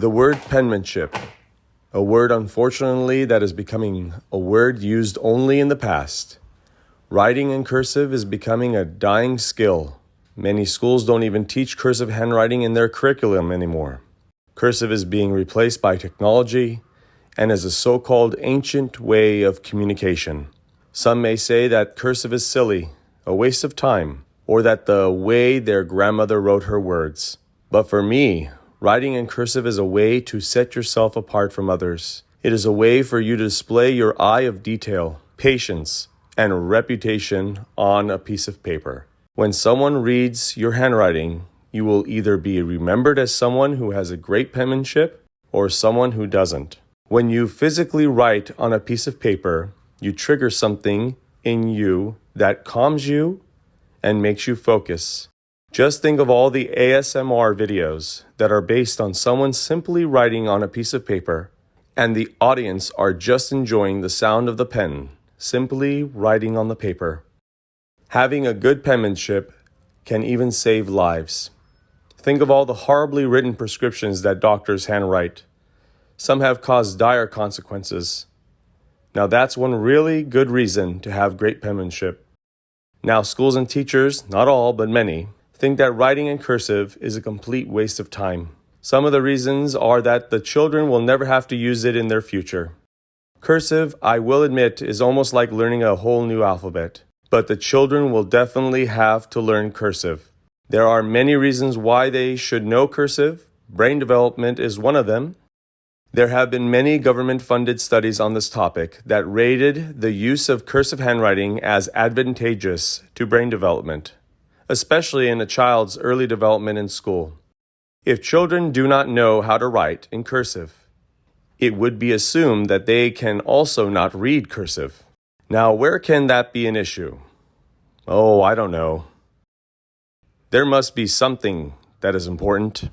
The word penmanship, a word unfortunately that is becoming a word used only in the past. Writing in cursive is becoming a dying skill. Many schools don't even teach cursive handwriting in their curriculum anymore. Cursive is being replaced by technology and is a so-called ancient way of communication. Some may say that cursive is silly, a waste of time, or that the way their grandmother wrote her words. But for me, writing in cursive is a way to set yourself apart from others. It is a way for you to display your eye of detail, patience, and reputation on a piece of paper. When someone reads your handwriting, you will either be remembered as someone who has a great penmanship or someone who doesn't. When you physically write on a piece of paper, you trigger something in you that calms you and makes you focus. Just think of all the ASMR videos that are based on someone simply writing on a piece of paper, and the audience are just enjoying the sound of the pen, simply writing on the paper. Having a good penmanship can even save lives. Think of all the horribly written prescriptions that doctors handwrite. Some have caused dire consequences. Now that's one really good reason to have great penmanship. Now schools and teachers, not all but many, think that writing in cursive is a complete waste of time. Some of the reasons are that the children will never have to use it in their future. Cursive, I will admit, is almost like learning a whole new alphabet, but the children will definitely have to learn cursive. There are many reasons why they should know cursive. Brain development is one of them. There have been many government-funded studies on this topic that rated the use of cursive handwriting as advantageous to brain development, especially in a child's early development in school. If children do not know how to write in cursive, it would be assumed that they can also not read cursive. Now, where can that be an issue? Oh, I don't know. There must be something that is important.